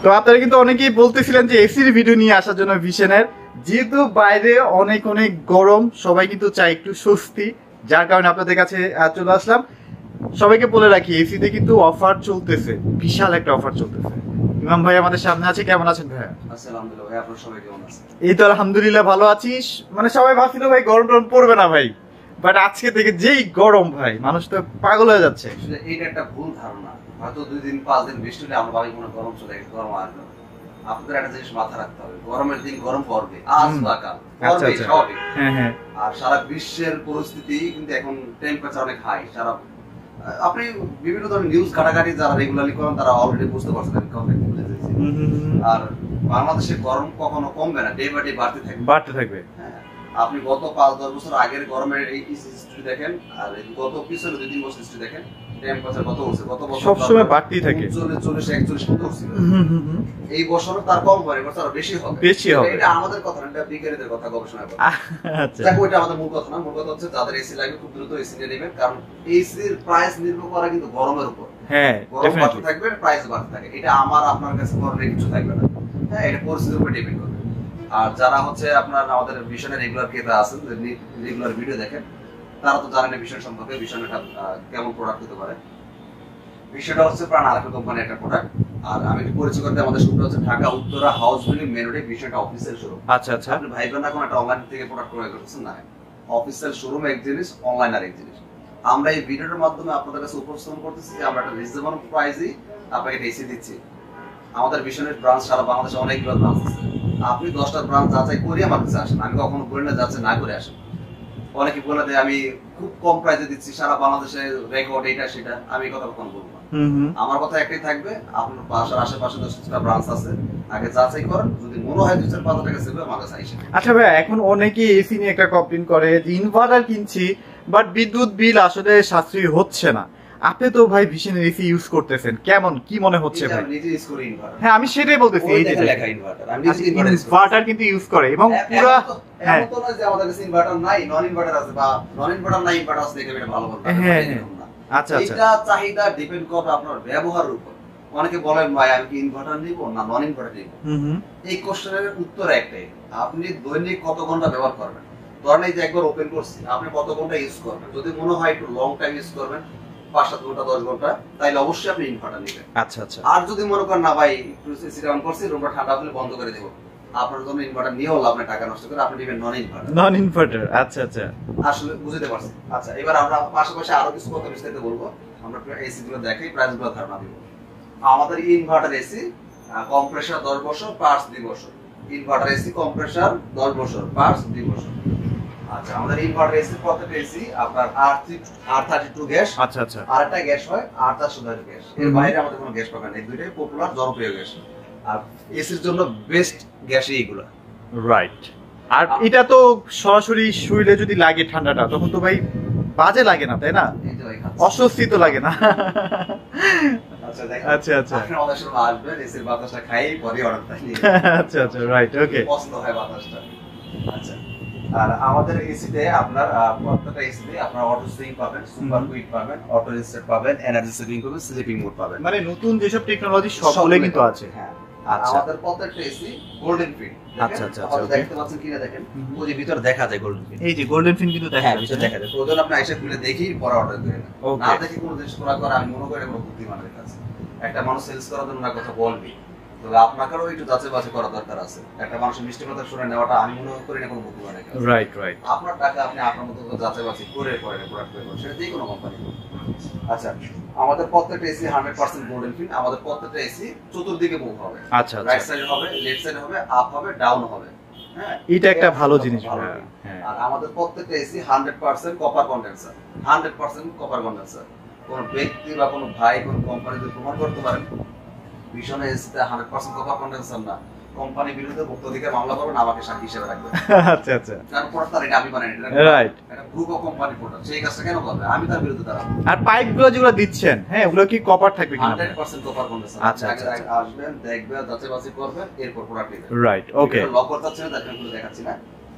তো আপনারা কিন্তু অনেকেই বলতেছিলেন যে এসির ভিডিও নিয়ে আসার জন্য ভিশনের, যেহেতু বাইরে অনেক অনেক গরম, সবাই কিন্তু চাই একটু স্বস্তি, যার কারণে আপনাদের কাছে চলে আসলাম। সবাইকে বলে রাখি এসিতে কিন্তু অফার চলতেছে, বিশাল একটা অফার চলতেছে। ইমাম ভাই আমাদের সামনে আছে, কেমন আছেন ভাইয়া? আলহামদুলিল্লাহ ভাই, আপনারা সবাই কেমন আছেন? এই তো আলহামদুলিল্লাহ ভালো আছিস। মানে সবাই ভাবছিল ভাই গরম টরম পড়বে না ভাই, বাট আজকে থেকে যেই গরম ভাই, মানুষ তো পাগল হয়ে যাচ্ছে। এইটা একটা ভুল ধারণা। হয়তো 2 দিন 5 দিন বৃষ্টি হলে আমরা ভাবি কোনো গরম চলে গেছে, গরম আসবে। আপনাদের একটা জিনিস মাথা রাখতে হবে, গরমের দিন গরম পড়বে, আজ বা কাল পড়বে, স্বাভাবিক। হ্যাঁ হ্যাঁ। আর সারা বিশ্বের পরিস্থিতি কিন্তু এখন টেম্পারেচার অনেক হাই। সারা আপনি বিভিন্ন ধরনের নিউজ ঘাটাঘাটি যারা রেগুলারলি করেন তারা অলরেডি বুঝতে পারছেন আমি কখন বুঝে যাচ্ছি। আর বাংলাদেশে গরম কখনো কমবে না, ডে বাই ডে বাড়তে থাকবে। হ্যাঁ, আপনি গত 5-10 বছর আগের গরমের এই হিস্ট্রি দেখেন, আর গত পিছনে 2-3 বছর হিস্ট্রি দেখেন, টেম্পারেচার কত হচ্ছে। গত বছর সব সময় বাড়তেই থাকে, 40-41 মতো হচ্ছে। এই বছর তার কম হবে, এবছর আরো বেশি হবে। এটা আমাদের কথা না, এটা বিজ্ঞানীদের কথা, গবেষণার কথা। আচ্ছা, দেখো এটা আমাদের মূল কথা না। মূল কথা হচ্ছে যাদের এসি লাগবে খুব দ্রুত এসি নিয়ে নেবেন, কারণ এসির প্রাইস নির্ভর করে কিন্তু গরমের উপর। হ্যাঁ, গরম বাড়তে থাকবে, প্রাইস বাড়তে থাকে। এটা আমার আপনার কাছে করার কিছু থাকবে না। হ্যাঁ, এটা পরিস্থিতির উপর ডিপেন্ড করে। আর যারা হচ্ছে আপনার আমাদের ভিশনের রেগুলার ক্রেতা আছেন, রেগুলার ভিডিও দেখেন, তারা তো জানেন ভিশন সম্পর্কে, ভিশন এটা কেমন প্রোডাক্ট হতে পারে। ভিশনটা হচ্ছে প্রাণ আরেকটা কোম্পানির একটা প্রোডাক্ট। আর আমি একটু পরিচয় করতে, আমাদের শোরুমটা হচ্ছে Dhaka Uttara house building main রোডে ভিশনটা অফিসিয়াল শোরুম। আচ্ছা আচ্ছা, আপনি ভাইবেন না কোন একটা অনলাইন থেকে প্রোডাক্ট ক্রয় করতেছেন, না, অফিসিয়াল শোরুম এক জিনিস, অনলাইন আর এক জিনিস। আমরা এই ভিডিওর মাধ্যমে আপনাদের কাছে উপস্থাপন করতেছি যে আমরা একটা রিজনেবল প্রাইসে আপনাকে এসি দিচ্ছি। আমাদের ভিশনের ব্রাঞ্চ সারা বাংলাদেশে অনেকগুলো ব্রাঞ্চ আছে। আপনি 10টা ব্রাঞ্চ যাচাই করে আমার কাছে আসেন, আমি কখনো বলি না যাচাই না করে আসেন। অনেকে বলে যে আমি খুব কম প্রাইসে দিচ্ছি, সারা বাংলাদেশে রেকর্ড এটা সেটা, আমি এই কথা কখনো বলবো না। আমার কথা একটাই থাকবে, আপনার বাসার আশেপাশে 10টা ব্রাঞ্চ আছে, আগে যাচাই করেন, যদি মনে হয় 2-4-5 টাকা সেভ আমার কাছে আইসেন। আচ্ছা ভাই, এখন অনেকে এসি নিয়ে একটা কমপ্লেইন করে যে ইনভার্টার কিনছি বাট বিদ্যুৎ বিল আসলে সাশ্রয়ী হচ্ছে না। আপনি তো ভাই ভিশনের এসি ইউজ করতেছেন, কেমন কি মনে হচ্ছে ভাই? আমি নিজে ইউজ করি ইনভার্টার। হ্যাঁ, আমি সেটাই বলতেছি, এই যে লেখা ইনভার্টার, আমি নিজে ইনভার্টার কিন্তু ইউজ করে এবং পুরো। হ্যাঁ, এমন তো না যে আমাদের কাছে ইনভার্টার নাই, নন ইনভার্টার আছে, বা নন ইনভার্টার নাই ইনভার্টার আছে দেখে এটা ভালো বলতে। হ্যাঁ হ্যাঁ, আচ্ছা আচ্ছা, এটা চাহিদা ডিপেন্ড করে আপনার ব্যবহারের উপর। অনেকে বলেন ভাই আমি কি ইনভার্টার নিব না নন ইনভার্টার নিব। এই কোশ্চেনের উত্তর একটাই, আপনি দৈনিক কত ঘন্টা ব্যবহার করবেন। ধরেন এই যে একবার ওপেন করছি, আপনি কত ঘন্টা ইউজ করবেন। যদি মনে হয় একটু লং টাইম ইউজ করবেন, 5-7 ঘন্টা 10 ঘন্টা, তাইলে অবশ্যই আপনি ইনভার্টার নেবেন। আচ্ছা আচ্ছা। আর যদি মনে করেন না ভাই একটু এসি অন করছি, রুমটা ঠান্ডা হলে বন্ধ করে দেব, আপনার জন্য ইনভার্টার নিয়েও লাভ নাই, টাকা নষ্ট করে আপনি নেবেন নন ইনভার্টার। নন ইনভার্টার, আচ্ছা আচ্ছা, আসলে বুঝতে পারছি। আচ্ছা, এবার আমরা পাশাপাশি আরো কিছু কথা বিস্তারিত বলবো। আমরা এসি গুলো দেখাই, প্রাইস গুলো ধারণা দিব। আমাদের ইনভার্টার এসি কম্প্রেসার 10 বছর, পার্টস 2 বছর। ইনভার্টার এসি কম্প্রেসার 10 বছর, পার্টস 2 বছর। আচ্ছা, আমাদের ইনভার্টার এসি প্রত্যেকটা এসি আপনার R32 গ্যাস। আচ্ছা আচ্ছা, আরেকটা গ্যাস হয় R410 গ্যাস। এর বাইরে আমাদের কোনো গ্যাস পাবেন না, এই দুইটাই পপুলার জনপ্রিয় গ্যাস। আর এসির জন্য বেস্ট গ্যাসই এগুলো, রাইট। আর এটা তো সরাসরি শরীরে যদি লাগে ঠান্ডাটা, তখন তো ভাই বাজে লাগে না, তাই না? অস্বস্তি তো লাগে না। আচ্ছা আচ্ছা আচ্ছা, আপনি আমাদের সাথে আসবেন, এসির বাতাসটা খাই পরে অর্ডার দিই। আচ্ছা আচ্ছা, রাইট, ওকে, পছন্দ হয় বাতাসটা। আচ্ছা, আর আমাদের এসিতে আপনার প্রত্যেকটা এসিতে আপনার অটো সুইং পাবেন, সুপার কুইক পাবেন, অটো রিসেট পাবেন, এনার্জি সেভিং পাবেন, স্লিপিং মোড পাবেন। মানে নতুন যেসব টেকনোলজি সবগুলো কিন্তু আছে। হ্যাঁ, আচ্ছা, আমাদের প্রত্যেকটা এসি গোল্ডেন ফিন। আচ্ছা আচ্ছা আচ্ছা, দেখতে পাচ্ছেন কিনা দেখেন, ওই যে ভিতরে দেখা যায় গোল্ডেন ফিন। এই যে গোল্ডেন ফিন কিন্তু দেখা যায়, ভিতরে দেখা যায়। প্রয়োজন আপনি আইসা খুলে দেখি পরে অর্ডার করেন। না দেখি কোনো জিনিস করে আমি মনে করি কোনো বুদ্ধিমানের কাছে। একটা মানুষ সেলস করার জন্য না কথা বলবি, তবে আপনাকেও একটু যাচাই বাছাই করা দরকার আছে। একটা মানুষের মিষ্টি কথা শুনে নেওয়াটা আমি মনে করি না কোনো বুদ্ধিমানের কাছে। রাইট রাইট, আপনার টাকা আপনি আপনার মতো যাচাই বাছাই করে পরে প্রোডাক্ট পেয়ে সেটা যে কোনো কোম্পানি। আচ্ছা, আমাদের প্রত্যেকটা এসি 100% গোল্ডেন ফিন। আমাদের প্রত্যেকটা এসি চতুর্দিকে মুভ হবে। আচ্ছা, রাইট সাইড হবে, লেফট সাইড হবে, আপ হবে, ডাউন হবে। হ্যাঁ, এটা একটা ভালো জিনিস। হ্যাঁ, আর আমাদের প্রত্যেকটা AC 100% copper condenser. 100% copper condenser. কোন ব্যক্তি বা কোন ভাই কোন কোম্পানি যদি প্রমাণ করতে পারেন ভিশনের এসিতে 100% কপার কন্ডেন্সার না, কোম্পানি বিরুদ্ধে ভোক্তা অধিকার মামলা করবেন, আমাকে সাক্ষী হিসেবে রাখবেন। আচ্ছা আচ্ছা, কারণ প্রোডাক্ট এটা আমি বানাই, রাইট, এটা গ্রুপ অফ কোম্পানি প্রোডাক্ট, সেই কাজটা কেন করবে? আমি তার বিরুদ্ধে দাঁড়াবো। আর পাইপগুলো যেগুলো দিচ্ছেন, হ্যাঁ, ওগুলো কি কপার থাকবে কিনা? 100% কপার কন্ডেন্সার। আচ্ছা আচ্ছা, আসবেন, দেখবেন, যাচাই বাছাই করবেন, এরপর প্রোডাক্ট নেবেন। রাইট, ওকে, লক করতে হচ্ছে না, দেখেন দেখাচ্ছি না।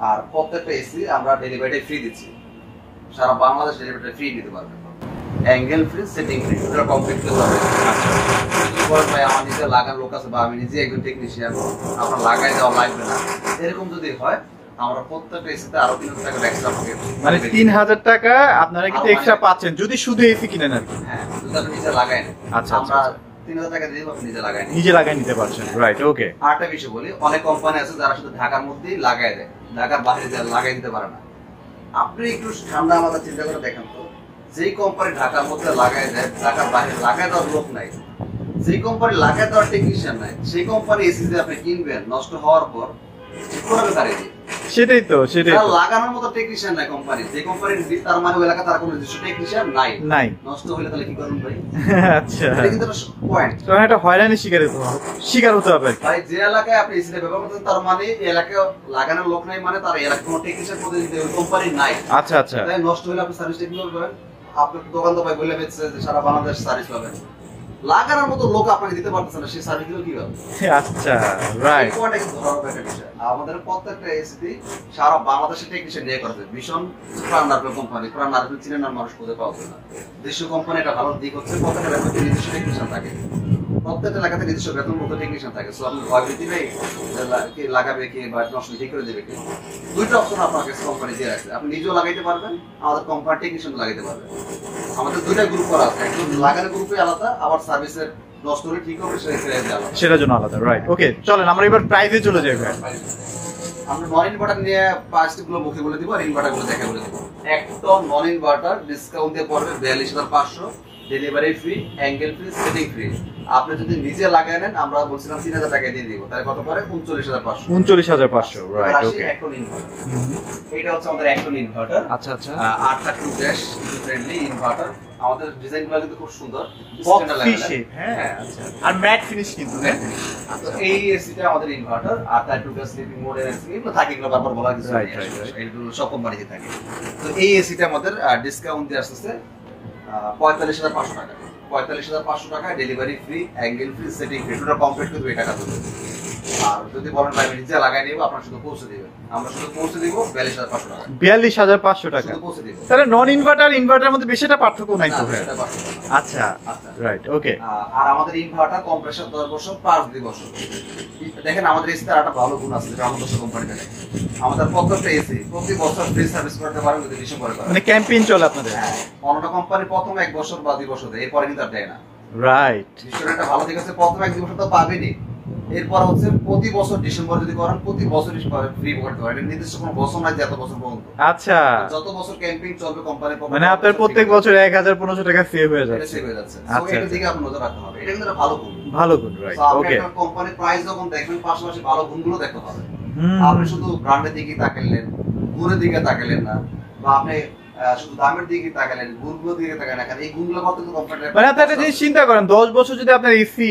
আর প্রত্যেকটা এসি আমরা ডেলিভারি ফ্রি দিচ্ছি, সারা বাংলাদেশ ডেলিভারি ফ্রি নিতে পারবেন। অ্যাঙ্গেল ফ্রি, সেটিং ফ্রি, পুরো কমপ্লিট করতে হবে। আচ্ছা, বলেন ভাই আমার নিজে লাগানোর লোক আছে বা আমি নিজে একজন টেকনিশিয়ান, আপনার লাগাই দেওয়া লাগবে না, এরকম যদি হয় আমরা প্রত্যেকটা এসিতে আরো 3000 টাকা এক্সট্রা পাবো। মানে 3000 টাকা আপনারা কিন্তু এক্সট্রা পাচ্ছেন যদি শুধু এসি কিনেন আর কি। হ্যাঁ, যদি আপনি নিজে লাগাই নেন। আচ্ছা, আমরা 3000 টাকা দিয়ে আপনি নিজে লাগাই নিতে পারছেন। রাইট, ওকে। আরেকটা বিষয় বলি, অনেক কোম্পানি আছে যারা শুধু ঢাকার মধ্যেই লাগাই দেয়, ঢাকার বাইরে লাগাই দিতে পারে না। আপনি একটু ঠান্ডা মাথায় চিন্তা করে দেখেন তো, যেই কোম্পানি ঢাকার মধ্যে লাগাই দেয়, ঢাকার বাইরে লাগাই দেওয়ার লোক নাই, যেই কোম্পানি লাগাই দেওয়ার টেকনিশিয়ান নাই, সেই কোম্পানি এসি যে আপনি কিনবেন নষ্ট হওয়ার পর কিভাবে গাড়ি দিয়ে? সেটাই তো লাগানোর মতো টেকনিশিয়ান নাই কোম্পানি, যে কোম্পানি তার মানে ওই এলাকা তার কোনো নিজস্ব টেকনিশিয়ান নাই, নষ্ট হলে তাহলে কি করবেন ভাই? আচ্ছা, এটা কিন্তু পয়েন্ট। তো এটা হয়রানি শিকার হতে হবে ভাই। যে এলাকায় আপনি এসি ব্যবহার করতেন তার মানে এই এলাকায় লাগানোর লোক নাই, মানে তার এলাকায় কোনো টেকনিশিয়ান প্রতিনিধি ওই কোম্পানি নাই। আচ্ছা আচ্ছা, তাই নষ্ট হলে আপনি সার্ভিস টেকনিক করবেন, আপনার দোকান তো ভাই বলে বেচছে যে সারা বাংলাদেশ সার্ভিস পাবেন, লাগানোর মতো লোক আপনাকে দিতে পারতেছে না, সেই সার্ভিস গুলো কিভাবে? আচ্ছা, রাইট। আমাদের প্রত্যেকটা এসিতে সারা বাংলাদেশের টেকনিশিয়ান নিয়ে করেছে ভীষণ প্রাণনার্ভ কোম্পানি, প্রাণনার্ভ চিনে না মানুষ খুঁজে পাওয়া যায় না। দেশীয় কোম্পানি একটা ভালো দিক হচ্ছে প্রত্যেকটা এলাকাতে নিজস্ব টেকনিশিয়ান থাকে, প্রত্যেকটা এলাকাতে নিজস্ব বেতনভুক্ত টেকনিশিয়ান থাকে। সো আপনি ভয়ভীতি নেই কে লাগাবে কে বা নষ্ট ঠিক করে দেবে কে, দুইটা অপশন আপনার কাছে কোম্পানি দিয়ে রাখছে। আপনি নিজেও লাগাইতে পারবেন, আমাদের কোম্পানি টেকনিশিয়ান লাগাইতে পারবেন। আমাদের দুইটা গ্রুপ করা আছে, একদম লাগানোর গ্রুপে আলাদা, আবার সার্ভিসের নষ্ট হলে ঠিক হবে সেটার জন্য আলাদা। রাইট, ওকে। চলেন আমরা এবার প্রাইসে চলে যাই। আমরা নন ইনভার্টার নিয়ে পাঁচটি গুলো মুখে বলে দিব আর ইনভার্টার গুলো দেখে বলে দিব। একটা নন ইনভার্টার ডিসকাউন্ট দিয়ে পড়বে 42500, delivery free, angle free, setting free. আপনি যদি নিজে লাগায় নেন আমরা বলছিলাম 3000 টাকা দিয়ে দিব, তাহলে কত পড়ে? 39500। 39500, রাইট, ওকে। এটা হচ্ছে আমাদের একটন ইনভার্টার। আচ্ছা আচ্ছা, 8টা টু ড্যাশ ফ্রেন্ডলি ইনভার্টার। আমাদের ডিজাইনগুলো কিন্তু খুব সুন্দর, হ্যাঁ, আচ্ছা, আর ম্যাট ফিনিশ কিন্তু। এই এসিটা আমাদের ইনভার্টার, 8টা টু ড্যাশ স্লিপিং মোড এসি এগুলো থাকে, এগুলো বারবার বলা কিছু নাই, এগুলো সব কোম্পানিতে থাকে। তো এই এসিটা আমাদের ডিসকাউন্ট দিয়ে আসছে 45500 টাকা। 45500 টাকা, delivery free, angle free, setting free, total complete করে 2 টাকা দেবে। আর যদি বলেন ভাই নিজে লাগাই নিব, আপনারা শুধু পৌঁছে দিবেন, আমরা শুধু পৌঁছে দিব 42500 টাকা। 42500 টাকা শুধু পৌঁছে দিব। তাহলে নন ইনভার্টার ইনভার্টারের মধ্যে বেশি একটা পার্থক্য নাই তো? আচ্ছা, রাইট, ওকে। আর আমাদের ইনভার্টার কম্প্রেসর 10 বছর, পাঁচ 2 বছর। দেখেন আমাদের এসিতে একটা ভালো গুণ আছে, যেটা আমাদের কোম্পানিতে নেই। আমাদের প্রত্যেকটা এসি প্রতি বছর ফ্রি সার্ভিস করতে পারেন যদি ডিসেম্বরে করেন, মানে ক্যাম্পেইন চলে আপনাদের। হ্যাঁ, অন্য কোম্পানি প্রথম 1 বছর বা 2 বছর দেয়, এরপরে কিন্তু আর দেয় না। রাইট, ডিসেম্বরটা ভালো দিক আছে, প্রথম 1-2 বছর তো পাবেনই। এরপর হচ্ছে প্রতি বছর ডিসেম্বর যদি করেন প্রতি বছরই ফ্রি করতে পারেন, এটা নির্দিষ্ট কোনো বছর নাই যে এত বছর পর্যন্ত। আচ্ছা, যত বছর ক্যাম্পিং চলবে কোম্পানি মানে আপনার প্রত্যেক বছর 1500 টাকা সেভ হয়ে যাচ্ছে। সেভ হয়ে যাচ্ছে। সো এর দিকে আপনি নজর রাখতে হবে, এটা কিন্তু একটা ভালো গুণ। ভালো গুণ, রাইট, ওকে। আপনি কোম্পানি প্রাইস যখন দেখবেন পাশাপাশি ভালো গুণগুলো দেখতে হবে। আপনি শুধু ব্র্যান্ডের দিকে তাকালেন, গুণের দিকে তাকালেন না, বা আপনি শুধু দামের দিকে তাকালেন, গুণগুলোর দিকে তাকালেন না, কারণ এই গুণগুলো কত কোম্পানি। মানে আপনি একটা জিনিস চিন্তা করেন, 10 বছর যদি আপনার এসি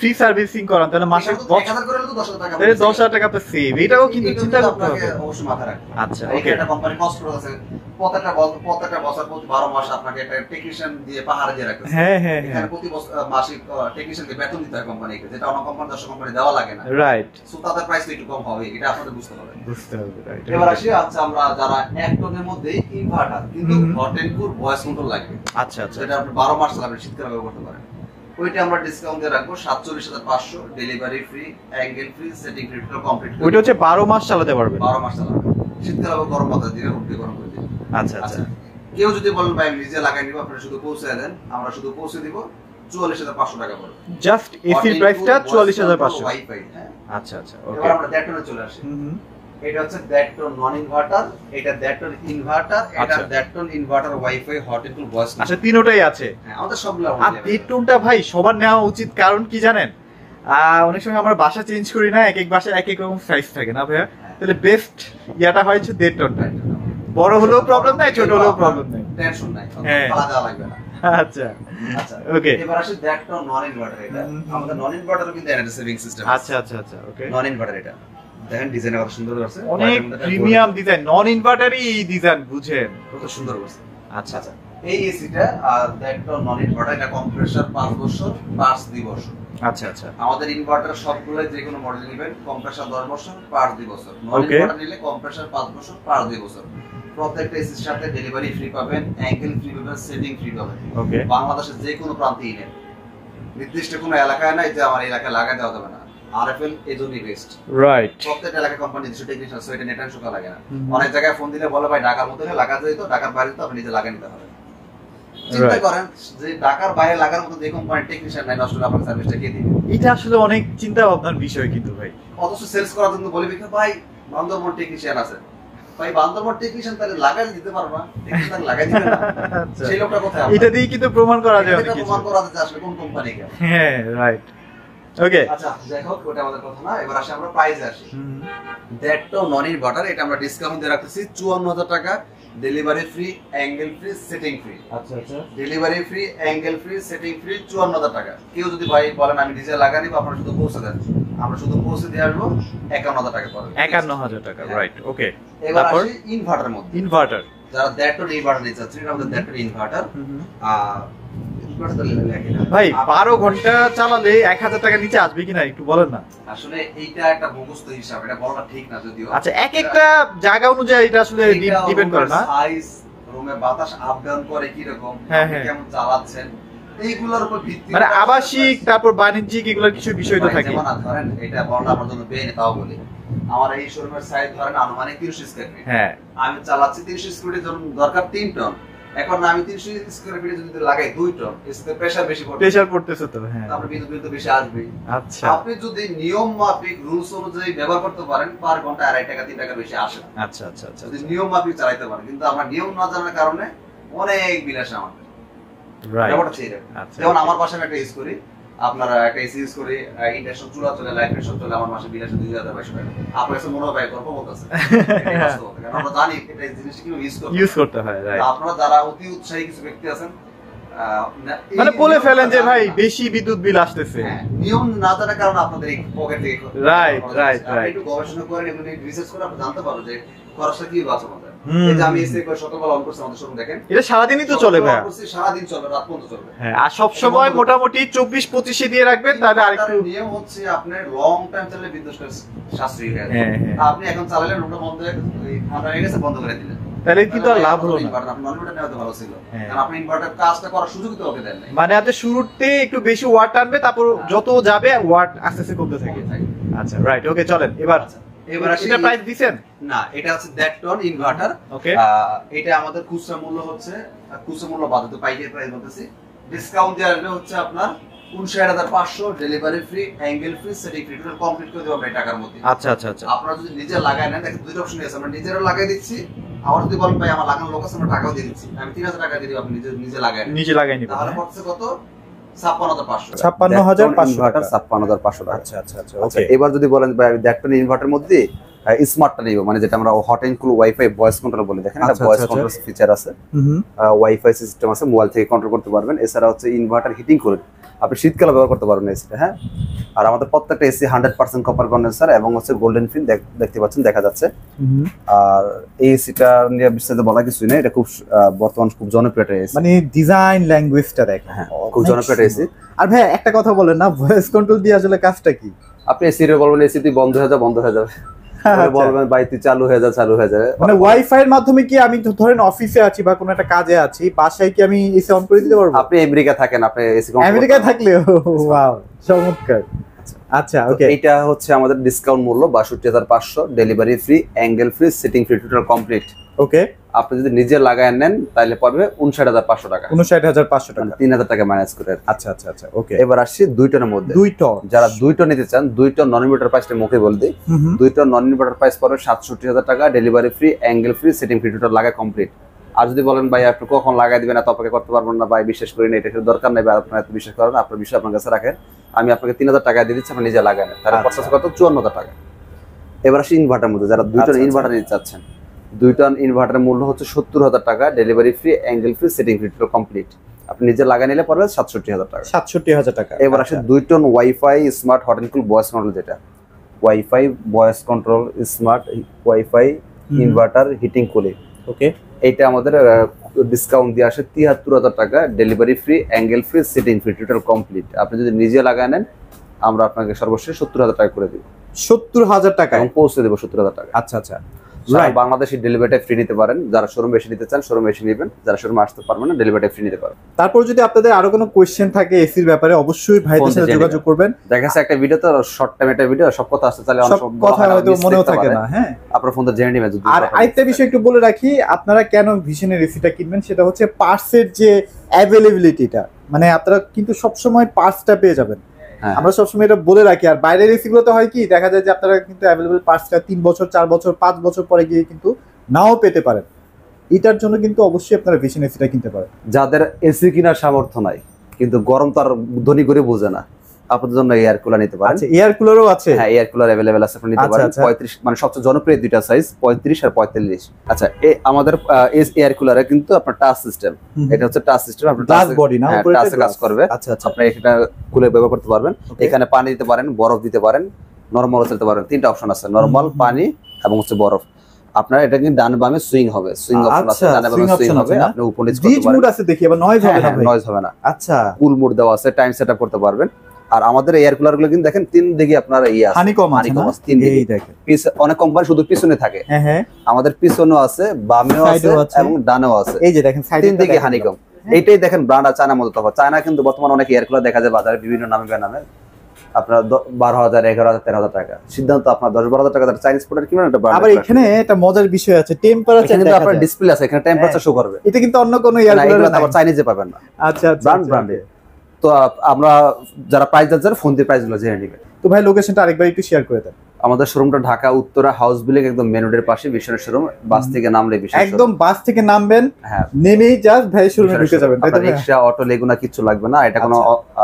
ফ্রি সার্ভিসিং করান তাহলে মাসে 1000 করে হলে তো 10000 টাকা, তাহলে 10000 টাকা আপনি সেভ। এটাও কিন্তু চিন্তা করতে হবে, অবশ্যই মাথায় রাখবেন। আচ্ছা, ওকে। একটা কোম্পানি কষ্ট আছে, প্রত্যেকটা বছর প্রতি 12 মাস আপনাকে একটা টেকনিশিয়ান দিয়ে পাহাড়ে দিয়ে রাখতে। হ্যাঁ হ্যাঁ, এখানে প্রতি মাসিক টেকনিশিয়ানকে বেতন দিতে হয় কোম্পানিকে, যেটা অন্য কোম্পানি 10 কোম্পানি দেওয়া লাগে না। রাইট, সো তাদের প্রাইস একটু কম হবে, এটা আপনাদের বুঝতে হবে। রাইট। এবার আসি, আচ্ছা আমরা যারা 1 টনের মধ্যে ইনভার্টার কিন্তু hot and cool voice control লাগবে, আচ্ছা আচ্ছা, যেটা আপনি 12 মাস চালাবেন, শীতকালে ব্যবহার করতে পারেন, ওইটা আমরা ডিসকাউন্ট দিয়ে রাখবো 47500, delivery free, angle free, setting free, total complete. ওইটা হচ্ছে 12 মাস চালাতে পারবেন। 12 মাস চালাবেন, শীতকালে আবার গরম পাতা দিয়ে রুটি গরম করে দিবেন। আচ্ছা আচ্ছা, কেউ যদি বলেন ভাই আমি নিজে লাগাই নিব, আপনারা শুধু পৌঁছে দেন, আমরা শুধু পৌঁছে দিব 44500 টাকা পড়বে। জাস্ট এসির প্রাইসটা 44500। ওয়াইফাই, হ্যাঁ, আচ্ছা আচ্ছা, ওকে। এবার আমরা দ্যাটনে চলে আসি। এটা হচ্ছে দ্যাটন নন ইনভার্টার, এটা দ্যাটন ইনভার্টার, এটা দ্যাটন inverter wifi hot and cool voice. আচ্ছা, তিনটাই আছে। হ্যাঁ, আমাদের সবগুলো। আর দ্যাটনটা ভাই সবার নেওয়া উচিত, কারণ কি জানেন, অনেক সময় আমরা বাসা চেঞ্জ করি না, এক এক বাসায় এক এক রকম সাইজ থাকে না ভাইয়া, তাহলে বেস্ট ইয়াটা হয় হচ্ছে দ্যাটনটা। বড় হলেও প্রবলেম নাই, ছোট হলেও প্রবলেম নাই, টেনশন নাই, হ্যাঁ, পালা দেওয়া লাগবে না। আচ্ছা আচ্ছা, ওকে। এবার আসি দ্যাটন নন ইনভার্টার। এটা আমাদের নন ইনভার্টারও কিন্তু এনার্জি সেভিং সিস্টেম। আচ্ছা আচ্ছা আচ্ছা, ওকে। নন ইনভার্টার এটা দেখেন ডিজাইন কত সুন্দর করছে, অনেক প্রিমিয়াম ডিজাইন, নন ইনভার্টারই এই ডিজাইন বুঝেন কত সুন্দর করছে। আচ্ছা আচ্ছা, এই এসিটা আর দ্যাটন নন ইনভার্টার, এটা কম্প্রেসর 5 বছর, পার্টস 2 বছর। আচ্ছা আচ্ছা, আমাদের ইনভার্টার সবগুলো যে কোনো মডেল নেবেন, কম্প্রেসর 10 বছর, পার্টস 2 বছর। নন ইনভার্টার নিলে কম্প্রেসর 5 বছর, পার্টস 2 বছর। প্রত্যেকটা এসির সাথে ডেলিভারি ফ্রি পাবেন, অ্যাঙ্গেল ফ্রি পাবেন, সেটিং ফ্রি পাবেন। ওকে। বাংলাদেশের যে কোনো প্রান্তেই নেন, নির্দিষ্ট কোনো এলাকায় নাই যে আমার এলাকায় লাগাই দেওয়া যাবে না। আরএফএল এজন্যই বেস্ট, রাইট। প্রত্যেকটা এলাকায় কোম্পানি নিজস্ব টেকনিশিয়ান, সো এটা নেট অ্যান্ড শোকা লাগে না। অনেক জায়গায় ফোন দিলে বলে ভাই ঢাকার মধ্যে লাগা যায়, তো ঢাকার বাইরে তো আপনি নিজে লাগিয়ে নিতে হবে। চিন্তা করেন যে ঢাকার বাইরে লাগার মতো যে কোম্পানি টেকনিশিয়ান নাই, নষ্ট হলে আপনার সার্ভিসটা কে দিবে? এটা আসলে অনেক চিন্তা ভাবনার বিষয় কিন্তু ভাই। অথচ সেলস করার জন্য বলি ভাই বান্দরবন টেকনিশিয়ান আছে, ভাই বান্দরবন টেকনিশিয়ান তাহলে লাগাই দিতে পারো না, টেকনিশিয়ান লাগাই দিবে না, সেই লোকটা কোথায়? এটা দিয়ে কিন্তু প্রমাণ করা যায়, এটা প্রমাণ করা যায় আসলে কোন কোম্পানি কে। হ্যাঁ, রাইট। ওকে, আচ্ছা যাই হোক, ওটা আমাদের কথা না। এবার আসি আমরা প্রাইসে আসি। দ্যাটটো নন ইনভার্টার, এটা আমরা ডিসকাউন্ট দিয়ে রাখতেছি ৫৪,০০০ টাকা, delivery free, angle free, setting free. আচ্ছা আচ্ছা, delivery free, angle free, setting free, ৫৪,০০০ টাকা। কেউ যদি ভাই বলেন আমি ডিজেল লাগানি বা আপনারা শুধু পৌঁছে দেন, আমরা শুধু পৌঁছে দিয়ে আসবো ৫১,০০০ টাকা পড়বে। ৫১,০০০ টাকা, রাইট। ওকে, এবার আসি ইনভার্টার মধ্যে। ইনভার্টার, যারা দ্যাটটো ইনভার্টার নিতে চাচ্ছেন, এটা আমাদের দ্যাটটো ইনভার্টার। ভাই ১২ ঘন্টা চালালে ১০০০ টাকা নিচে আসবে কিনা একটু বলেন না। আসলে এইটা একটা মুখস্থ হিসাব, এটা বলাটা ঠিক না যদিও। আচ্ছা, এক একটা জায়গা অনুযায়ী এটা আসলে ডিপেন্ড করে না। সাইজ, রুমে বাতাস আপ ডাউন করে কি রকম, আপনি কেমন চালাচ্ছেন, এইগুলোর উপর ভিত্তি মানে আবাসিক তারপর বাণিজ্যিক এগুলোর কিছু বিষয় তো থাকে। যেমন ধরেন এটা বলাটা আমার জন্য বেনে, তাও বলি আমার এই শোরুমের সাইজ ধরেন আনুমানিক ৩০০ স্কয়ার ফিট। হ্যাঁ, আমি চালাচ্ছি ৩০০ স্কয়ার ফিটের জন্য দরকার ৩ টন। এখন আমি ৩০০ স্কয়ার ফিটে যদি লাগাই 2 টন, এতে প্রেসার বেশি পড়বে, প্রেসার পড়তেছে তো। হ্যাঁ, তারপর বিদ্যুৎ বিল তো বেশি আসবে। আচ্ছা, আপনি যদি নিয়ম মাফিক রুলস অনুযায়ী ব্যবহার করতে পারেন, পার ঘন্টা ২.৫ টাকা ৩ টাকা বেশি আসে। আচ্ছা আচ্ছা আচ্ছা, যদি নিয়ম মাফিক চালাতে পারেন। কিন্তু আমরা নিয়ম না জানার কারণে অনেক বিল আসে আমাদের। রাইট, ব্যাপারটা সেই রকম। যেমন আমার বাসায় একটা ইউজ করি, আপনারা একটা এসি ইউজ করি, ইন্ডাকশন চুলা চলে, লাইট প্রেসার চলে, আমার মাসে বিল আসে ২,২০০ টাকা। আপনার কাছে মনে হয় গল্প বলতেছে, কারণ আমরা জানি এটা জিনিস কি ইউজ করতে হয়। রাইট, আপনারা যারা অতি উৎসাহী কিছু ব্যক্তি আছেন মানে বলে ফেলেন যে ভাই বেশি বিদ্যুৎ বিল আসতেছে, নিয়ম না জানার কারণে আপনাদের এই পকেট থেকে। রাইট রাইট রাইট, একটু গবেষণা করেন, এগুলো রিসার্চ করে আপনি জানতে পারবেন যে খরচটা কি বাঁচানো যায়। এই যে আমি এসে করে সকালবেলা অন করছি, আমাদের শোরুম দেখেন, এটা সারাদিনই তো চলে ভাই, সারাদিন চলে, রাত পর্যন্ত চলবে। হ্যাঁ, আর সব সময় মোটামুটি ২৪-২৫ এ দিয়ে রাখবেন, তাহলে আরেকটু নিয়ম হচ্ছে আপনার লং টাইম চালালে বিদ্যুৎ সাশ্রয়ী হয়ে যায়। আপনি এখন চালালে রুমটা বন্ধ হয়ে ঠান্ডা হয়ে গেছে, বন্ধ করে দিলেন, তাহলে কিন্তু আর লাভ হলো না। ইনভার্টার আপনি নন নেওয়া তো ভালো ছিল, কারণ আপনি ইনভার্টার কাজটা করার সুযোগ তো ওকে দেন নাই। মানে আপনি শুরুতে একটু বেশি ওয়াট টানবে, তারপর যত যাবে ওয়াট আস্তে আস্তে কমতে থাকে। আচ্ছা, রাইট। ওকে, চলেন এবার এটা প্রাইস দিবেন না। এটা হচ্ছে দ্যাটটো ইনভার্টার। ওকে, এটা আমাদের খুচরা মূল্য হচ্ছে, খুচরা মূল্য বাদে তো পাইকারি প্রাইস বলতেছি, ডিসকাউন্ট দিয়ে আসবে হচ্ছে আপনার ৫৯,৫০০, delivery free, angle free, setting free, total complete করে দেব আমরা এই টাকার মধ্যে। আচ্ছা আচ্ছা আচ্ছা, আপনারা যদি নিজে লাগায় নেন, দেখেন দুইটা অপশন আছে, আমরা নিজেরও লাগাই দিচ্ছি, আবার যদি বলেন ভাই আমার লাগানোর লোক আছে, আমরা টাকাও দিয়ে দিচ্ছি, আমি ৩০০০ টাকা দিয়ে দিব, আপনি নিজে লাগায় নেন, নিজে লাগাই নিবেন। তাহলে পড়ছে কত? ৫৬,৫০০। ৫৬,৫০০ টাকা। আচ্ছা আচ্ছা আচ্ছা, ওকে। এবার যদি বলেন ভাই আমি দ্যাটটো ইনভার্টারের মধ্যে স্মার্টটা নিব, মানে যেটা আমরা hot and cool wifi voice control বলি, দেখেন এটা ভয়েস কন্ট্রোল ফিচার আছে, ওয়াইফাই সিস্টেম আছে, মোবাইল থেকে কন্ট্রোল করতে পারবেন। এছাড়া হচ্ছে ইনভার্টার হিটিং করে আপনি শীতকালে ব্যবহার করতে পারবেন এসিটা। হ্যাঁ, আর আমাদের প্রত্যেকটা এসি 100% কপার কন্ডেন্সার এবং হচ্ছে গোল্ডেন ফিন দেখতে পাচ্ছেন, দেখা যাচ্ছে। আর এই এসিটা নিয়ে বিস্তারিত বলা কিছুই নেই, এটা খুব বর্তমান খুব জনপ্রিয় একটা এসি, মানে ডিজাইন ল্যাঙ্গুয়েজটা দেখেন। হ্যাঁ, খুব জনপ্রিয় এসি। আর ভাই একটা কথা বলেন না, ভয়েস কন্ট্রোল দিয়ে আসলে কাজটা কি? আপনি এসিরে বলবেন এসি তুই বন্ধ হয়ে যা, বন্ধ হয়ে যাবে, বলবেন বাইতে চালু হয়ে যা, চালু হয়ে যাবে। মানে ওয়াইফাই এর মাধ্যমে কি আমি ধরেন অফিসে আছি বা কোনো একটা কাজে আছি, বাসায় কি আমি এসি অন করে দিতে পারবো? আপনি আমেরিকা থাকেন, আপনি এসি আমেরিকায় থাকলে, ওয়াও চমৎকার। আচ্ছা, ওকে, এটা হচ্ছে আমাদের ডিসকাউন্ট মূল্য ৬২,৫০০, delivery free, angle free, setting free, total complete. Okay, আপনি যদি নিজে লাগায় নেন তাহলে পড়বে ৫৯,৫০০ টাকা। ৫৯,৫০০ টাকা, ৩০০০ টাকা ম্যানেজ করে। আচ্ছা আচ্ছা আচ্ছা, ওকে। এবার আসছি ২ টনের মধ্যে। ২ টন, যারা ২ টন নিতে চান, ২ টন নন ইনভার্টার প্রাইসটা মুখে বল দিই। ২ টন নন ইনভার্টার প্রাইস পড়বে ৬৭,০০০ টাকা, delivery free, angle free, setting free, total লাগা কমপ্লিট। আর যদি বলেন ভাই আপনি কখন লাগাই দিবেন, এত অপেক্ষা করতে পারবেন না ভাই, বিশ্বাস করি না, এটা দরকার নেই, আপনার এত বিশ্বাস করেন, আপনার বিষয় আপনার কাছে রাখেন, আমি আপনাকে ৩০০০ টাকা দিয়ে দিচ্ছি, আপনি নিজে লাগান, তাহলে খরচ কত? ৫৪,০০০ টাকা। এবার আসি ইনভার্টার মধ্যে, যারা ২ টন ইনভার্টার নিতে চাচ্ছেন, ২ টন ইনভার্টারের মূল্য হচ্ছে ৭০,০০০ টাকা, delivery free, angle free, setting free, total complete. আপনি নিজে লাগাই নিলে পড়বে ৬৭,০০০ টাকা। ৬৭,০০০ টাকা। এবার আসে ২ ton wifi smart hot and cool voice control, যেটা wifi voice control smart wifi inverter heating cooling. Okay, এটা আমাদের ডিসকাউন্ট দিয়ে আসে ৭৩,০০০ টাকা, delivery free, angle free, setting free, total complete. আপনি যদি নিজে লাগাই নেন, আমরা আপনাকে সর্বশেষ ৭০,০০০ টাকা করে দিব। ৭০,০০০ টাকা পৌঁছে দেবো ৭০,০০০ টাকা। আচ্ছা আচ্ছা, সারা বাংলাদেশে ডেলিভারি ফ্রি নিতে পারেন। যারা শোরুম এসে নিতে চান শোরুম এসে নেবেন, যারা শোরুম আসতে পারবেন না ডেলিভারি ফ্রি নিতে পারেন। তারপর যদি আপনাদের আরো কোনো কোশ্চেন থাকে এসির ব্যাপারে অবশ্যই ভাইদের সাথে যোগাযোগ করবেন। দেখা যাচ্ছে একটা ভিডিও তো শর্ট টাইম একটা ভিডিও সব কথা আসতে চাইলে অনেক কথা হয়তো মনেও থাকে না। হ্যাঁ, আপনার ফোন তো জেনে নেবেন। আর আরেকটা বিষয় একটু বলে রাখি, আপনারা কেন ভিশনের এসিটা কিনবেন সেটা হচ্ছে পার্টসের যে অ্যাভেলেবিলিটিটা, মানে আপনারা কিন্তু সবসময় পার্টসটা পেয়ে যাবেন। আমরা সবসময় এটা বলে রাখি। আর বাইরের এসিগুলোতে হয় কি, দেখা যায় যে আপনারা কিন্তু অ্যাভেলেবল পার্টসটা 3 বছর 4 বছর 5 বছর পরে গিয়ে কিন্তু নাও পেতে পারেন। এটার জন্য কিন্তু অবশ্যই আপনারা ভিশন এসিটা কিনতে পারেন। যাদের এসি কেনার সামর্থ্য নাই কিন্তু গরম তো আর ধনী করে বোঝে না, আপনাদের জন্য এয়ার কুলার নিতে পারেন। আচ্ছা, এয়ার কুলারও আছে? হ্যাঁ, এয়ার কুলার अवेलेबल আছে, আপনি নিতে পারেন। 35 মানে সবচেয়ে জনপ্রিয় দুইটা সাইজ 35 আর 45। আচ্ছা, এই আমাদের এয়ার কুলারে কিন্তু আপনার টাচ সিস্টেম, এটা হচ্ছে টাচ সিস্টেম, আপনার গ্লাস বডি না, উপরে টাচে কাজ করবে। আচ্ছা আচ্ছা, আপনি এটা খুলে ব্যবহার করতে পারবেন। এখানে পানি দিতে পারেন, বরফ দিতে পারেন, নরমাল দিতে পারেন। তিনটা অপশন আছে, নরমাল, পানি এবং হচ্ছে বরফ। আপনার এটা কিন্তু ডান বামে সুইং হবে, সুইং অপশন আছে, ডান বামে সুইং হবে। আপনি উপর নিচ করতে পারেন। মুড আছে দেখি, আবার নয়েজ হবে না? নয়েজ হবে না। আচ্ছা, কুল মোড দেওয়া আছে, টাইম সেটআপ করতে পারবেন। আর আমাদের এয়ার কুলার গুলো কিন্তু দেখেন তিন দিকে আপনার ইয়া আছে, হানিকম আছে, তিন দিকে দেখেন। অনেক কোম্পানি শুধু পিছনে থাকে, হ্যাঁ হ্যাঁ, আমাদের পিছনেও আছে, বামেও আছে এবং ডানেও আছে। এই যে দেখেন তিন দিকে হানিকম। এইটাই দেখেন ব্র্যান্ড আর চায়না মধ্যে তফাৎ। চায়না কিন্তু বর্তমানে অনেক এয়ার কুলার দেখা যায় বাজারে বিভিন্ন নামে বেনামে, আপনার 12,000 11,000 13,000 টাকা। সিদ্ধান্ত আপনার 10-12,000 টাকা চাইনিজ প্রোডাক্ট কিনেন। এটা আবার এখানে একটা মজার বিষয় আছে, টেম্পারেচার কিন্তু আপনার ডিসপ্লে আছে, এখানে টেম্পারেচার শো করবে। এটা কিন্তু অন্য কোনো এয়ার কুলারে আবার চাইনিজে পাবেন না। আচ্ছা আচ্ছা, ব্র্যান্ডে। তো আমরা যারা প্রাইস যাচ্ছে ফোন দিয়ে প্রাইসগুলো জেনে নেবেন। তো ভাই লোকেশনটা আরেকবার একটু শেয়ার করে দেন। আমাদের শোরুমটা ঢাকা উত্তরা হাউস বিল্ডিং একদম মেন রোডের পাশে ভিশনের শোরুম। বাস থেকে নামলে ভিশন, একদম বাস থেকে নামবেন, হ্যাঁ, নেমেই জাস্ট ভাই শোরুমে ঢুকে যাবেন। তাই তো? রিকশা, অটো, লেগুনা কিছু লাগবে না। এটা কোনো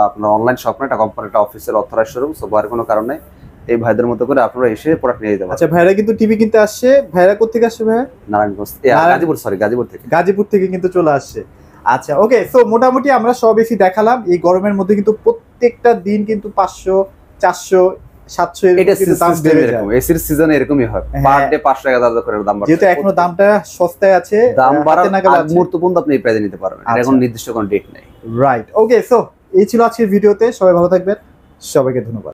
আপনার অনলাইন শপ না, এটা কোম্পানির একটা অফিসের অথরাইজ শোরুম। সো আর কোনো কারণ নেই, এই ভাইদের মতো করে আপনারা এসে প্রোডাক্ট নিয়ে যেতে পারেন। আচ্ছা, ভাইরা কিন্তু টিভি কিনতে আসছে। ভাইরা কোথা থেকে আসছে ভাই? নারায়ণগঞ্জ, গাজীপুর, সরি গাজীপুর থেকে। গাজীপুর থেকে কিন্তু চলে আসছে। আচ্ছা, ওকে। সো মোটামুটি আমরা সব এসি দেখালাম। এই গরমের মধ্যে কিন্তু প্রত্যেকটা দিন কিন্তু 500 400 700 এটা দাম বেড়ে যায়। এসির সিজনে এরকমই হয়, পার ডে 500 1000 করে দাম বাড়ছে। যেহেতু এখনো দামটা সস্তায় আছে, দাম বাড়ার আগ মুহূর্ত পর্যন্ত আপনি এই প্রাইসে নিতে পারবেন। এটা এখন নির্দিষ্ট কোনো ডেট নেই। রাইট, ওকে। সো এই ছিল আজকের ভিডিওতে। সবাই ভালো থাকবেন, সবাইকে ধন্যবাদ।